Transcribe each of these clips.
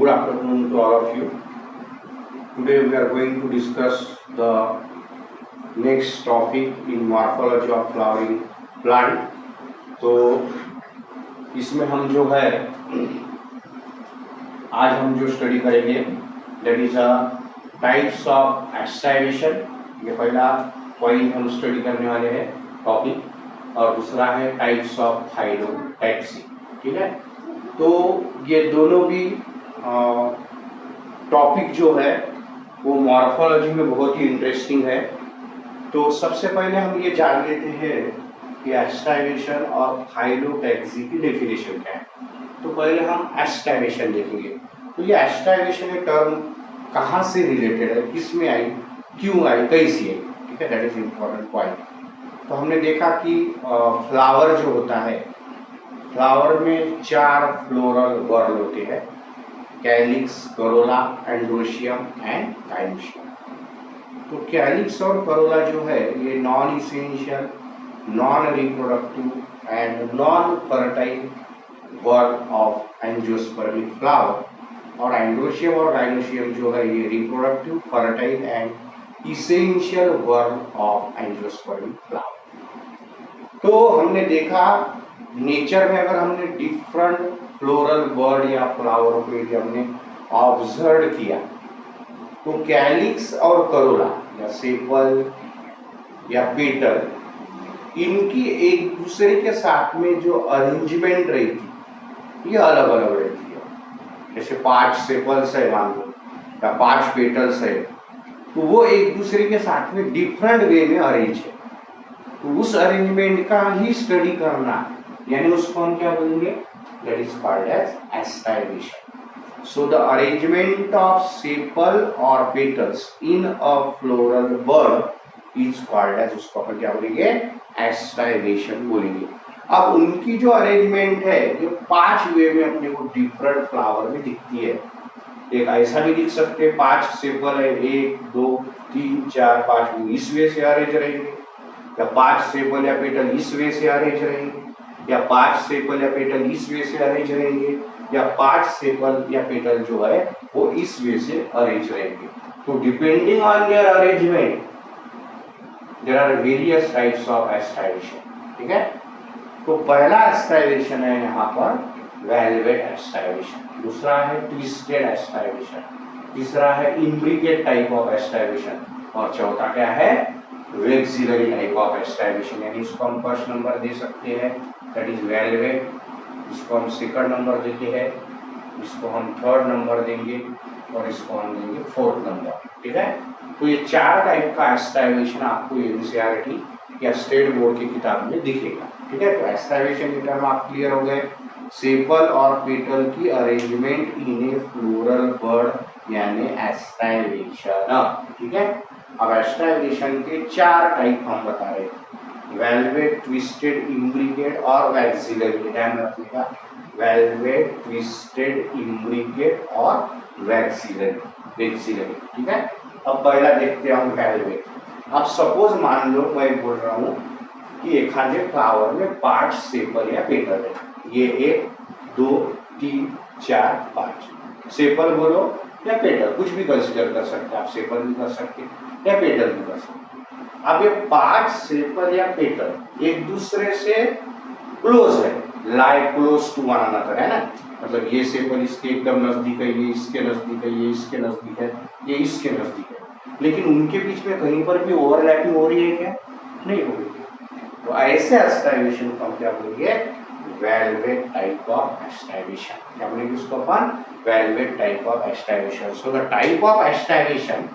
Good afternoon to all of you. Today we are going to discuss the next topic in morphology of flowering plant. तो इसमें हम जो है आज हम जो स्टडी करेंगे that is a types of aestivation. ये पहला पॉइंट हम स्टडी करने वाले हैं टॉपिक, और दूसरा है टाइप्स ऑफ फाइलोटैक्सी। ठीक है, तो ये दोनों भी टॉपिक जो है वो मॉर्फोलॉजी में बहुत ही इंटरेस्टिंग है। तो सबसे पहले हम ये जान लेते हैं कि एस्टाइवेशन और फाइलोटैक्सी की डेफिनेशन क्या है। तो पहले हम एस्टाइवेशन देखेंगे। तो ये एस्टाइवेशन एक टर्म कहाँ से रिलेटेड है, किस में आई, क्यों आई, कैसी आई। ठीक है, दैट इज इम्पोर्टेंट पॉइंट। तो हमने देखा कि फ्लावर जो होता है, फ्लावर में 4 फ्लोरल वर्ड होते हैं, calyx, Corolla, androecium and gynoecium. तो कैलिक्स और करोला जो है ये non essential, non reproductive and non fertile word of angiospermic flower, और एंड्रोशियम और गाइनोशियम जो है ये reproductive, fertile and essential word of angiospermic flower. तो हमने देखा नेचर में अगर हमने डिफरेंट फ्लोरल बर्ड या फ्लावर को यदि हमने ऑब्जर्व किया तो कैलिक्स और करोला या सेपल या पेटल, इनकी एक दूसरे के साथ में जो अरेंजमेंट रहती ये अलग अलग रहती है। जैसे 5 सेपल्स है मान लो या 5 पेटल्स है, तो वो एक दूसरे के साथ में डिफरेंट वे में अरेंज है। तो उस अरेंजमेंट का ही स्टडी करना, यानी उसको हम क्या बोलेंगे, that is called as aestivation. So the arrangement of sepal और petals in a floral bud is called as, उसको अपन क्या बोलेंगे, एस्टाइवेशन बोलेंगे। अब उनकी जो अरेंजमेंट है ये 5 वे में अपने को डिफरेंट फ्लावर में दिखती है। एक ऐसा भी दिख सकते हैं, 5 सेपल है, 1 2 3 4 5 इस वे से अरेंज रहेंगे, या 5 सेपल या पेटल इस वे से अरेंज रहेंगे, या 5 सेपल या पेटल इस वे से अरेंज रहेंगे, या 5 सेपल या पेटल जो है वो इस वे से अरेंज रहेंगे। तो depending on their arrangement there are various types of aestivation. ठीक है, तो पहला एस्टाइवेशन है यहाँ पर वेलवेट एस्टाइवेशन, दूसरा है ट्विस्टेड एस्टाइवेशन, तीसरा है इम्ब्रिकेट टाइप ऑफ एस्टाइवेशन, और चौथा क्या है, वेक्सिलरी टाइप ऑफ एस्टाइवेशन। यानी इसको हम फर्स्ट नंबर दे सकते हैं, दैट इज वेलवेट, इसको हम सेकंड नंबर देते हैं, इसको हम थर्ड नंबर देंगे, और इसको हम देंगे फोर्थ नंबर। ठीक है, तो ये 4 टाइप का एस्टाइवेशन आपको एनसीईआरटी या स्टेट बोर्ड की किताब में दिखेगा। ठीक है, तो एस्टाइवेशन के टर्म आप क्लियर हो गए। सेपल और पेटल की अरेंजमेंट इन ए फ्लोरल बर्ड यानी एस्टाइवेशन। ठीक है, अब एस्टाइवेशन के 4 टाइप हम बता रहे हैं, वेलवेट, ट्विस्टेड, इम्ब्रिकेट और वैक्सिलरी। ध्यान रखिएगा, वेलवेट, ट्विस्टेड, इम्ब्रिकेट और वैक्सिलरी। ठीक है, अब पहला देखते हैं हम वेलवेट। अब सपोज मान लो मैं बोल रहा हूँ कि एक आधे फ्लावर में 5 सेपल या पेटल है, ये 1 2 3 4 5 सेपल बोलो या पेटल, कुछ भी कंसिडर कर सकते हैं आप, सेपल भी कर सकते हैं या पेटल भी कर सकते हैं। अब ये 5 सेपल या पेटल एक दूसरे से क्लोज है, लाई क्लोज टू वन अनदर, है ना। मतलब ये सेपल इसके एकदम नजदीक है, ये इसके नजदीक है, ये इसके नजदीक है, ये इसके नजदीक है, लेकिन उनके बीच में कहीं पर भी ओवरलैपिंग हो रही है क्या, नहीं हो रही है। तो ऐसे एस्टाइवेशन को हम क्या बोलेंगे, वेलवेट टाइप ऑफ एस्टाइवेशन। क्या बोलेंगे उसको अपन, valvate type of aestivation. So the type of aestivation,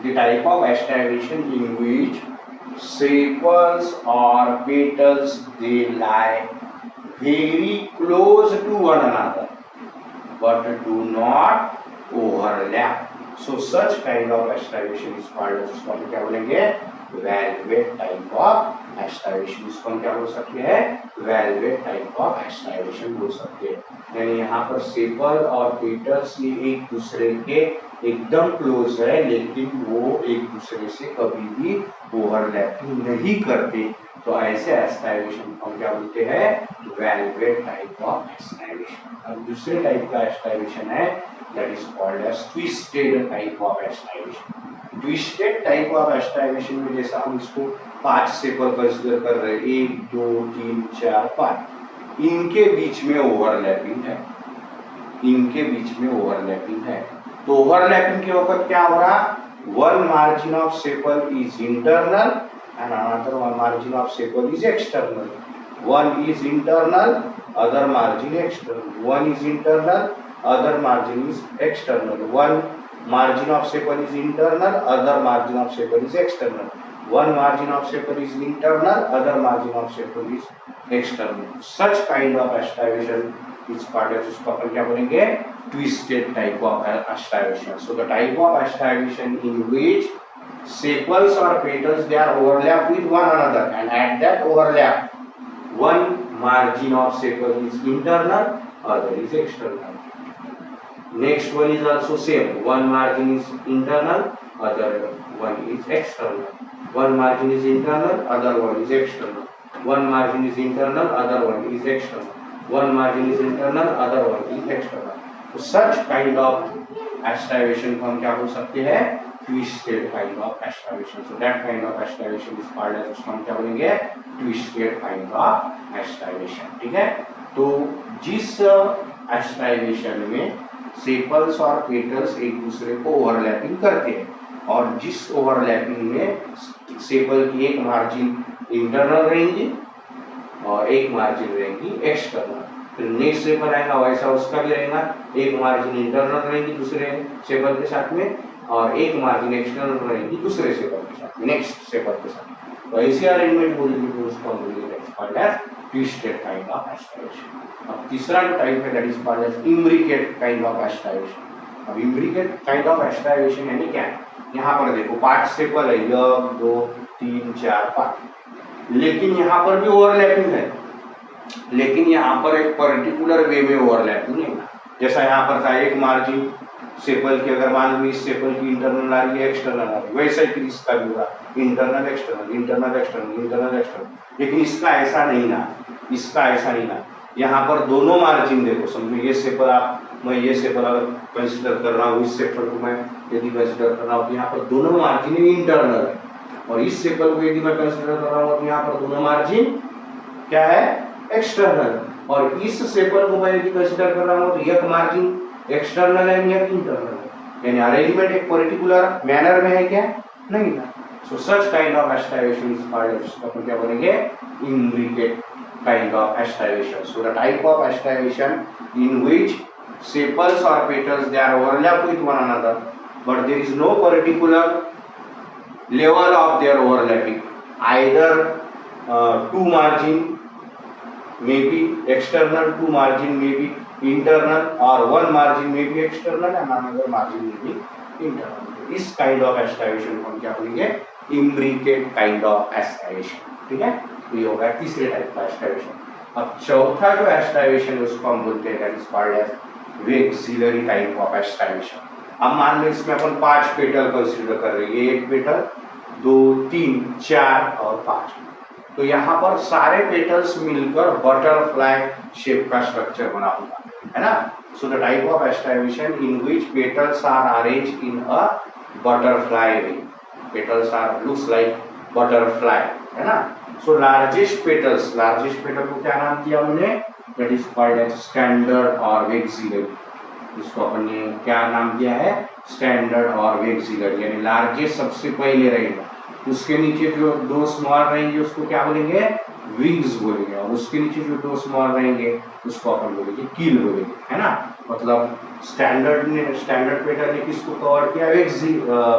the type of estivation in which sepals or petals they lie very close to one another but do not overlap. So such kind of estivation is called as, इसको हम क्या बोलेंगे, velvet type of एस्टाइवेशन। इसको हम क्या बोल सकते हैं, वेलवेट टाइप ऑफ एस्टाइवेशन बोल सकते हैं। यानी यहाँ पर सेपल और पेटल्स ये एक दूसरे के एकदम क्लोज है, लेकिन वो एक दूसरे से कभी भी ओवरलैपिंग नहीं करते। तो ऐसे एस्टाइवेशन को हम क्या बोलते हैं, वेलवेट टाइप ऑफ एस्टाइवेशन। अब दूसरे टाइप का एस्टाइवेशन है that is called as twisted type of aestivation. Twisted type of aestivation में जैसा हम इसको 5 सेपल कंसीडर कर रहे हैं, 1 2 3 4 5, इनके बीच में ओवरलैपिंग है, इनके बीच में ओवरलैपिंग है। तो ओवरलैपिंग के वक्त क्या हो रहा, one margin of sepal is internal and another one margin of sepal is external. One is internal, other margin external. One is internal, other margin is external. One margin of sepal is internal, other margin of sepal is external. One margin of sepal is internal, other margin of sepal is external. Such kind of aspiration is called as, इसको अपन क्या बोलेंगे, twisted type of aspiration. So the type of aspiration in which sepals or petals they are overlap with one another, and at that overlap one margin of sepal is internal, other is external. Next one is also same, one margin is internal, other one is external. One margin is internal, other one is external. One margin is internal, other one is external. One margin is internal, other one is external. So such kind of aspiration को हम क्या बोल सकते हैं, twisted kind of aspiration. So that kind of aspiration is called as, उसको हम क्या बोलेंगे, twisted kind of aspiration. ठीक है, तो जिस aspiration में सेपल्स और पेटल्स एक दूसरे को ओवरलैपिंग करते हैं, और जिस ओवरलैपिंग में सेपल की एक मार्जिन इंटरनल रहेंगी और एक मार्जिन रहेंगी एक्सटर्नल, फिर नेक्स्ट सेपल आएगा वैसा उसका भी रहेगा, एक मार्जिन इंटरनल रहेगी दूसरे सेपल के साथ में और एक मार्जिन एक्सटर्नल रहेगी दूसरे सेपल के साथ, नेक्स्ट सेपल के साथ। तो ऐसी अरेंजमेंट बोलेंगे तो उसको हम बोलेंगे ट्विस्टेड काइंड ऑफ एस्टाइवेशन। अब तीसरा जो टाइप है that is called as imbricate kind of aestivation. अब इम्ब्रिकेट काइंड ऑफ एस्टाइवेशन यानी क्या है, यहाँ पर देखो 5 सेपल है, 1 2 3 4 5, लेकिन यहाँ पर भी ओवरलैपिंग है, लेकिन यहाँ पर एक पर्टिकुलर वे में ओवरलैपिंग है। जैसा यहाँ पर था एक मार्जिन सेपल की, अगर मान लो इस सेपल की इंटरनल आ रही है एक्सटर्नल आ रही है, वैसे ही इसका भी हुआ internal external internal external internal external, लेकिन इसका ऐसा नहीं ना, इसका ऐसा नहीं ना। यहाँ पर दोनों मार्जिन देखो, समझो ये सेपल मैं ये सेपल अगर कंसिडर कर रहा हूँ, इस सेपल को मैं यदि कंसिडर कर रहा हूँ तो यहाँ पर दोनों मार्जिन इंटरनल है, और इस सेपल को यदि मैं कंसिडर कर रहा हूँ तो यहाँ पर दोनों मार्जिन क्या है, एक्सटर्नल, और इस सेपल को मैं यदि कंसिडर कर रहा हूँ तो एक मार्जिन एक्सटर्नल है या इंटरनल है, यानी अरेंजमेंट एक पर्टिकुलर मैनर में है क्या, नहीं ना। So such kind of aestivation is called, इसको अपन क्या बोलेंगे, imbricate kind of aestivation. So the type of aestivation in which sepals or petals they are overlap with one another, but there is no particular level of their overlapping. Either two margin may be external, two margin may be internal, or one margin may be external and another margin may be internal. इस kind of aspiration को हम क्या बोलेंगे, imbricate kind of aspiration। ठीक है, तो ये होगा तीसरे टाइप का aspiration। अब चौथा जो aspiration है उसको हम बोलते हैं that is called as vexillary type of aestivation. अब मान लो इसमें अपन 5 पेटल कंसीडर कर रहे हैं, 1 पेटल 2 3 4 और 5, तो यहाँ पर सारे पेटल्स मिलकर बटरफ्लाई शेप का स्ट्रक्चर बना हुआ है ना। So the type of aestivation in which petals are arrange in a butterfly way, petals are looks like butterfly, है ना। सो लार्जेस्ट पेटल को क्या नाम दिया हमने, that is called as standard और वेक्सिलरी। इसको अपन ने क्या नाम दिया है, स्टैंडर्ड और वेक्सिलरी, यानी लार्जेस्ट सबसे पहले रहेगा, उसके नीचे जो 2 स्मॉल रहेंगे उसको क्या बोलेंगे, विंग्स बोलेंगे, और उसके नीचे जो 2 स्मॉल रहेंगे उसको अपन बोलेंगे कील बोलेंगे, है ना। मतलब स्टैंडर्ड पेटल ने किसको कवर किया,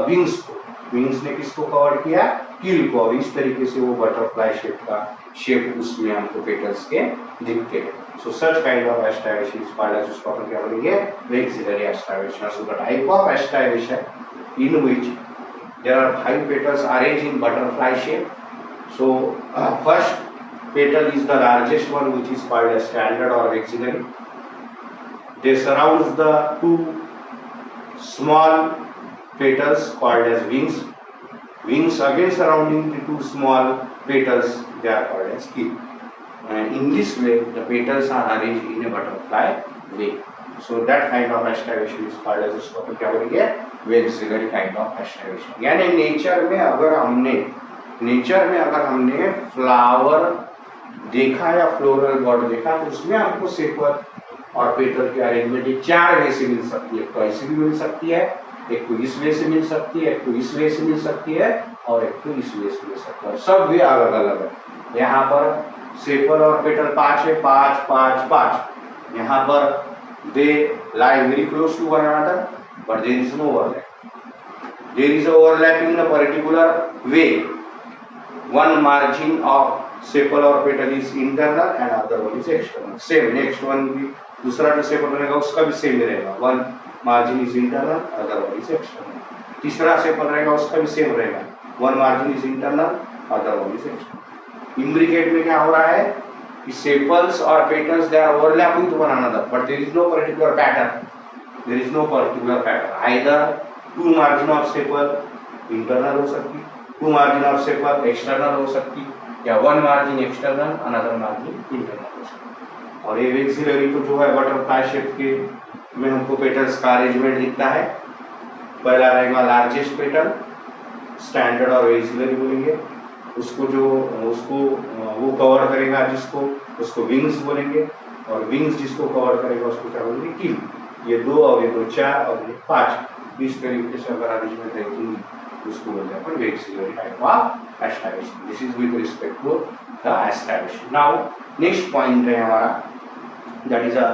विंग्स को, विंग्स ने किसको कवर किया, कील को, और इस तरीके से वो बटरफ्लाई शेप का शेप उसमें हमको पेटल्स के दिखते हैं। So such kind of aestivation is called as, उसको अपन क्या बोलेंगे, vexillary aestivation. So the type of aestivation in which there are 5 petals arranged in butterfly shape. So first petal is the largest one, which is called as standard or vexillary. They surrounds the 2 small petals called as wings. Wings again surrounding the 2 small petals, they are called as keep. In this way, the petals are arranged in a butterfly way. So that kind of aestivation is called as, उसको अपन क्या बोलेंगे, vexillary kind of एस्टाइवेशन। यानी nature में अगर हमने flower देखा या फ्लोरल बॉड देखा तो उसमें हमको सेपल और पेटल की अरेंजमेंट 4 वे से मिल सकती है। एक तो ऐसे भी मिल सकती है, एक तो इस वे से मिल सकती है, एक तो इस वे से मिल सकती है और एक तो इस वे से मिल सकती है। सब वे अलग अलग है। यहाँ पर सेपल और पेटल 5 है, 5 5 5। यहाँ पर they lie very close to one another, but there is no overlap. There is overlap in a particular way. One margin of sepal or petal is internal and other one is external. Same next one भी दूसरा जो sepal रहेगा उसका भी same रहेगा। One margin is internal, other one is external. तीसरा sepal रहेगा उसका भी सेम रहेगा। One margin is internal, other one is external. Imbricate में क्या हो रहा है कि sepals or petals they are overlapping to one another, but there is no particular pattern. There is no particular pattern. Either 2 margin of sepal internal हो सकती, 2 margin of sepal external हो सकती, या 1 margin external, another margin internal हो सकती। और ये vexillary तो जो है बटरफ्लाई शेप के में हमको पेटल्स का अरेंजमेंट दिखता है। पहला रहेगा लार्जेस्ट पेटल, स्टैंडर्ड और वेक्सिलरी बोलेंगे। उसको वो कवर करेगा जिसको, उसको विंग्स बोलेंगे, और विंग्स जिसको कवर करेगा उसको क्या बोलेंगे, कील। ये 2 और ये 2 4 और ये 5 इस तरीके से अगर अरेंजमेंट रहेगी उसको बोलते हैं अपन vexillary type of aestivation. This is with respect to the aestivation. Now next point है हमारा, that is a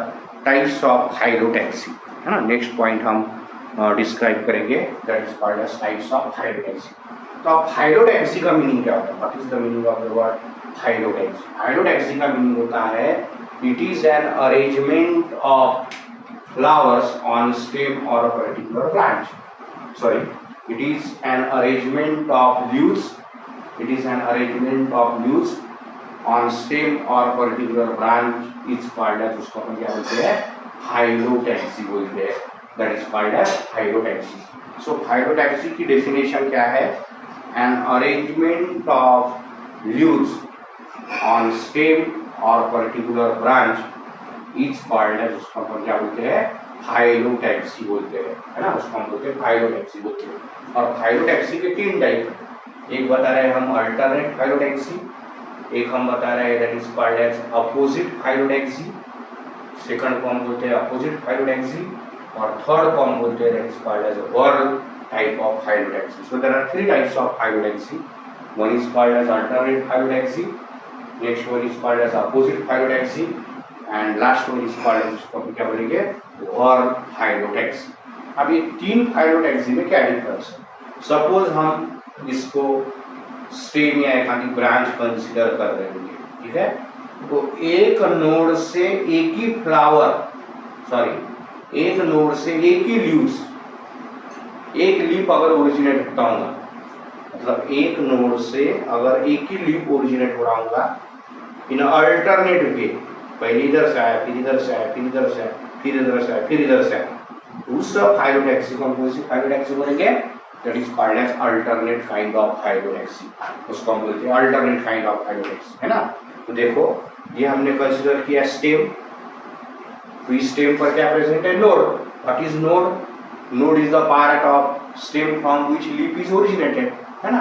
types of phyllotaxy, है ना। नेक्स्ट पॉइंट हम डिस्क्राइब करेंगे, that is called as types of phyllotaxy. तो अब हाइलोटैक्सी का meaning क्या होता है? What is the meaning of the word phyllotaxy? Phyllotaxy का मीनिंग होता है it is an arrangement of flowers on stem और a particular branch. Sorry, it is an arrangement of leaves, it is an arrangement of leaves on stem और particular branch is called as, उसको अपन क्या बोलते हैं, phyllotaxy बोलते हैं। That is called as phyllotaxy. So phyllotaxy की definition क्या है? An arrangement of leaves on stem or particular branch is called as, उसको हम क्या बोलते हैं, हाइलोटैक्सी बोलते हैं, है ना। उसको हम बोलते हैं हाइलोटैक्सी बोलते हैं। और हाइलोटैक्सी के 3 टाइप, एक बता रहे हैं हम अल्टरनेट हाइलोटैक्सी, एक हम बता रहे हैं that is called as opposite phyllotaxy, second को हम बोलते हैं अपोजिट हाइलोटैक्सी, और थर्ड को हम बोलते हैं that is called as whorl type of hylotaxy. So there are 3 types of hylotaxy. One is called as alternate hylotaxy, next one is called as opposite hylotaxy, and last one is called as, इसको क्या बोलेंगे, worl hylotaxy. अब ये 3 hylotaxy में क्या difference है? Suppose हम इसको स्टेम या एक ब्रांच कंसीडर कर रहे हैं, ठीक है। तो एक नोड से एक ही फ्लावर, सॉरी, एक नोड से एक ही लीव्स, एक लीफ अगर ओरिजिनेट होता होगा, मतलब एक नोड से अगर एक ही लीफ ओरिजिनेट हो रहा होगा इन अल्टरनेट वे, पहले इधर से आया, फिर इधर से आया, फिर इधर से आया, फिर इधर से आया, फिर इधर से आया, उस हाइलोटैक्सी को हम कौन सी हाइलोटैक्सी बोलेंगे? That is called as alternate kind of phyllotaxy. उसको हम बोलते हैं अल्टरनेट काइंड ऑफ हाइलोटैक्सी, है ना। तो देखो ये हमने कंसीडर किया स्टेम, तो स्टेम पर क्या प्रेजेंट है? Node. What is node? Node is the part of stem from which leaf is originated, है ना।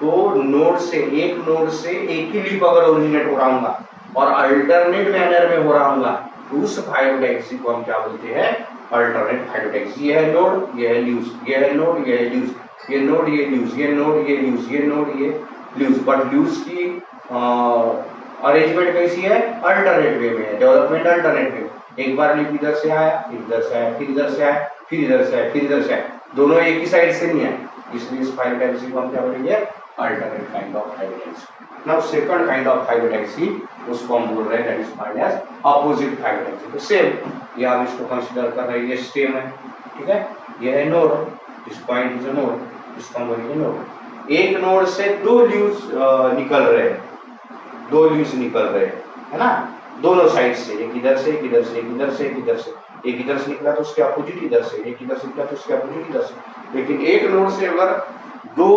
तो नोड से एक ही लीफ अगर ओरिजिनेट हो रहा होगा और अल्टरनेट मैनर में हो रहा होगा तो उस हाइलोटैक्सी को हम क्या बोलते हैं? अल्टरनेट हाइलोटैक्सी। ये है नोड, ये है लीव्स, ये है नोड, ये है लीव्स, ये नोड, ये लीव्स, ये नोड, ये लीव्स, ये नोड, ये लीव्स। बट लीव्स की अरेंजमेंट कैसी है? अल्टरनेट वे में है, डेवलपमेंट अल्टरनेट वे। एक बार लीफ इधर से आया, फिर इधर से आया, फिर इधर से आया, फिर इधर से आया, फिर इधर से आया, दोनों एक ही साइड से नहीं है, इसलिए इस हाइलोटैक्सी को हम क्या बोलेंगे? Alternate kind of phyllotaxy. Now second kind of phyllotaxy, उसको हम बोल रहे हैं that is called as opposite phyllotaxy. तो सेम ये हम इसको कंसीडर कर रहे हैं, ये स्टेम है, ठीक है, ये है node, this point is a node, इसको हम बोलेंगे नोड। एक नोड से 2 लीव्स निकल रहे हैं, 2 लीव्स निकल रहे हैं, है ना, दोनों साइड से, एक इधर से, एक इधर से, एक इधर से, एक इधर से, एक इधर से निकला तो उसके अपोजिट इधर से, एक इधर से निकला तो उसके अपोजिट इधर से। लेकिन एक नोड से अगर 2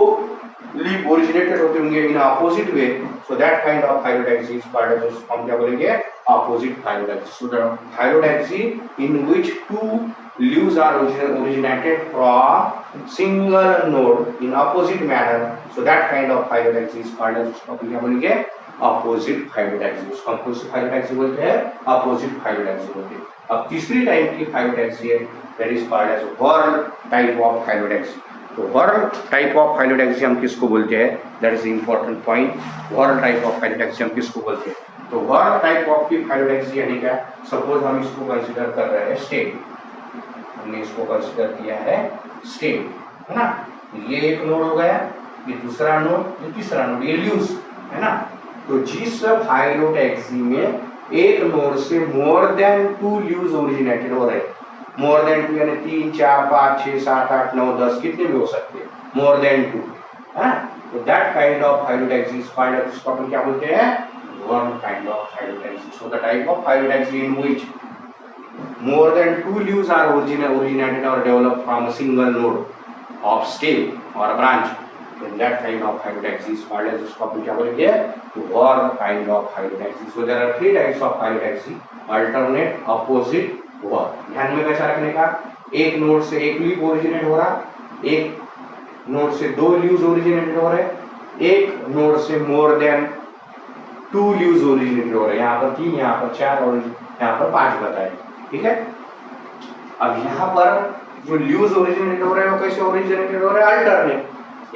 लीफ ओरिजिनेटेड होते होंगे in opposite way, so that kind of phyllotaxy is called as, हम क्या बोलेंगे, opposite phyllotaxy. So the phyllotaxy in which two leaves are originated from single node in opposite manner, so that kind of phyllotaxy is called as, उसको क्या बोलेंगे, opposite phyllotaxy. उसको opposite phyllotaxy बोलते हैं, opposite phyllotaxy बोलते हैं. अब तीसरी टाइप की phyllotaxy है, that is called as whorl type of phyllotaxy. तो whorl type of phyllotaxy हम किसको बोलते हैं, that is the important point. whorl type of phyllotaxy हम किसको बोलते हैं, तो whorl type of की phyllotaxy यानी क्या, सपोज हम इसको कंसिडर कर रहे हैं स्टेम, हमने इसको कंसिडर किया है स्टेम, है ना. ये एक नोड हो गया, ये दूसरा नोड, ये तीसरा नोड, ये लीव्स, है ना. तो जिस फाइलोटैक्सी में एक नोड से मोर देन 2 लीव्स ओरिजिनेटेड हो रहे, मोर देन 2 यानी 3 4 5 6 7 8 9 10 कितने भी हो सकते हैं, मोर देन 2, है ना. तो that kind of phyllotaxy is called, इसको अपन क्या बोलते हैं, one kind of phyllotaxy. So the type of phyllotaxy in which more than 2 leaves are originated or developed from a single node of stem or a branch, then that kind of phyllotaxy is called as, उसको अपन क्या बोलेंगे, whorl kind of phyllotaxy. So there are 3 types of phyllotaxy, alternate, opposite, whorl. ध्यान में कैसा रखने का, एक नोड से एक लीफ ओरिजिनेट हो रहा, एक नोड से 2 लीव्स ओरिजिनेटेड हो रहे, एक नोड से मोर देन 2 लीव्स ओरिजिनेटेड हो रहे, यहाँ पर 3, यहाँ पर 4 और यहाँ पर 5 बताए, ठीक है. अब यहाँ पर जो लीव्स ओरिजिनेट हो रहे हैं वो कैसे ओरिजिनेटेड हो रहे हैं, अल्टरनेट,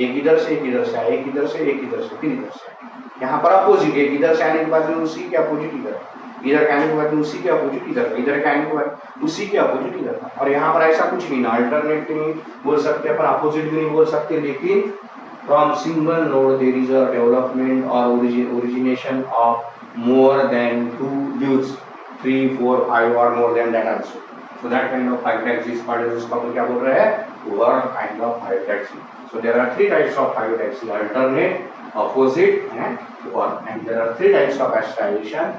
एक इधर से एक इधर से आए, एक इधर से एक इधर से, फिर इधर से. यहाँ पर अपोजिट, एक इधर से आने के बाद में उसी के अपोजिट इधर, इधर के आने के बाद में उसी के अपोजिट इधर, इधर के आने के बाद उसी के अपोजिट इधर. और यहाँ पर ऐसा कुछ नहीं ना, अल्टरनेट नहीं बोल सकते अपन, अपोजिट भी नहीं बोल सकते, लेकिन from single node there is a development और origination of more than 2 leaves, 3 4 5 और more than that also. So that kind of phyllotaxy is called as, उसको अपन क्या बोल रहे हैं, whorl kind of phyllotaxy. So there are 3 types of phyllotaxy, alternate, opposite and whorl. And there are 3 types of aspiration,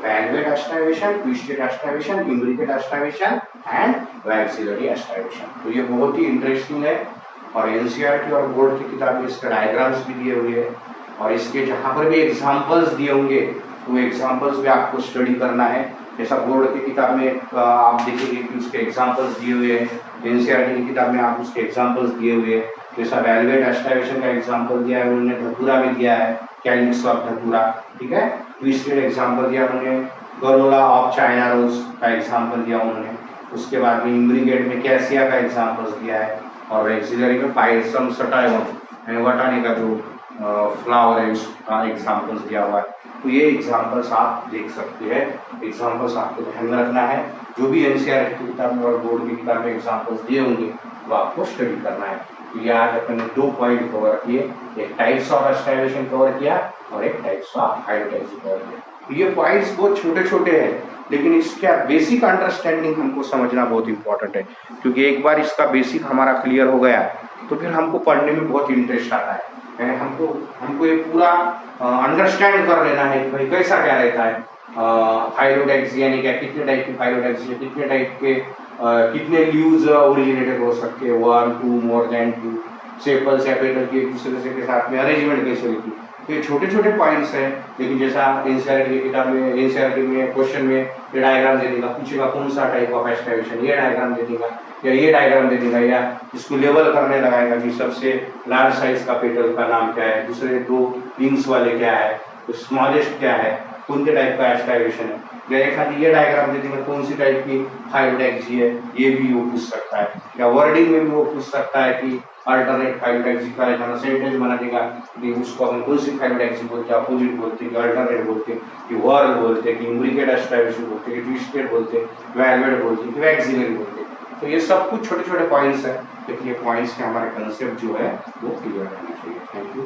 valvate aspiration, twisted aspiration, imbricate aspiration and waxillary aspiration. तो ये बहुत ही interesting है और एनसीईआरटी और board की किताब में इसके डायग्राम्स भी दिए हुए हैं और इसके जहाँ पर भी एग्जाम्पल्स दिए होंगे तो एग्जाम्पल्स भी आपको स्टडी करना है. जैसा बोर्ड की किताब में आप देखेंगे कि उसके एग्जाम्पल्स दिए हुए हैं, एनसीईआरटी की किताब में आप उसके एग्जाम्पल्स दिए हुए हैं. जैसा वैल्वेट एस्टाइवेशन का एग्जाम्पल दिया है उन्होंने, धतूरा में दिया है, कैलिक्स ऑफ धतूरा, ठीक है. ट्विस्टेड एग्जाम्पल दिया उन्होंने, गरोला ऑफ चाइना रोज का एग्जाम्पल दिया उन्होंने. उसके बाद में इम्ब्रिगेट में कैसिया का एग्जाम्पल्स दिया है और एक्सिलरी में पाइसम सटाइवम वटाने का जो फ्लावर है उसका एग्जाम्पल्स दिया हुआ है. तो ये एग्जाम्पल्स आप देख सकते हैं, एग्जाम्पल्स आपको ध्यान में रखना है. जो भी एनसीईआरटी की किताब में और बोर्ड की किताब में एग्जाम्पल्स दिए होंगे वो आपको स्टडी करना है. तो ये आज अपने 2 पॉइंट कवर किए, एक टाइप्स ऑफ एस्टाइवेशन कवर किया और एक टाइप्स ऑफ फाइलोटैक्सी कवर किया. तो ये पॉइंट्स बहुत छोटे छोटे हैं लेकिन इसका बेसिक अंडरस्टैंडिंग हमको समझना बहुत इंपॉर्टेंट है, क्योंकि एक बार इसका बेसिक हमारा क्लियर हो गया तो फिर हमको पढ़ने में बहुत इंटरेस्ट आता है. हमको ये पूरा अंडरस्टैंड कर लेना है कि भाई कैसा क्या रहता है फाइलोटैक्सी, यानी क्या, कितने टाइप की फाइलोटैक्सी है, कितने टाइप के कितने लीव्स ओरिजिनेटेड हो सकते हैं, 1 2 मोर देन 2, सेपल सेपेटल की एक दूसरे से के साथ में अरेंजमेंट कैसे होती है. तो ये छोटे छोटे पॉइंट्स हैं, लेकिन जैसा एनसीईआरटी की किताब में, एनसीईआरटी में क्वेश्चन में ये डायग्राम दे देगा, पूछेगा कौन सा टाइप ऑफ एस्टाइवेशन, ये डायग्राम दे देगा या ये डायग्राम दे देगा, या इसको लेवल करने लगाएगा कि सबसे लार्ज साइज का पेटल का नाम क्या है, दूसरे 2 विंग्स वाले क्या है, तो स्मॉलेस्ट क्या है, कौन से टाइप का एस्टाइवेशन है, या एक आधी ये डायग्राम दे देंगे कौन सी टाइप की फाइलोटैक्सी है, ये भी वो पूछ सकता है. या वर्डिंग में भी वो पूछ सकता है कि अल्टरनेट फाइलोटैक्सी का एक सेंटेंस बना देगा कि उसको अपन कौन सी फाइलोटैक्सी बोलते हैं, अपोजिट बोलते हैं कि अल्टरनेट बोलते हैं कि whorl बोलते हैं कि इम्ब्रिकेट एस्टाइवेशन बोलते हैं कि ट्विस्टेड बोलते हैं, वैल्वेट बोलते हैं कि वैक्सिलरी बोलते हैं. तो ये सब कुछ छोटे छोटे पॉइंट्स हैं, लेकिन ये पॉइंट्स के हमारे कंसेप्ट जो है वो क्लियर रहना चाहिए. Thank you.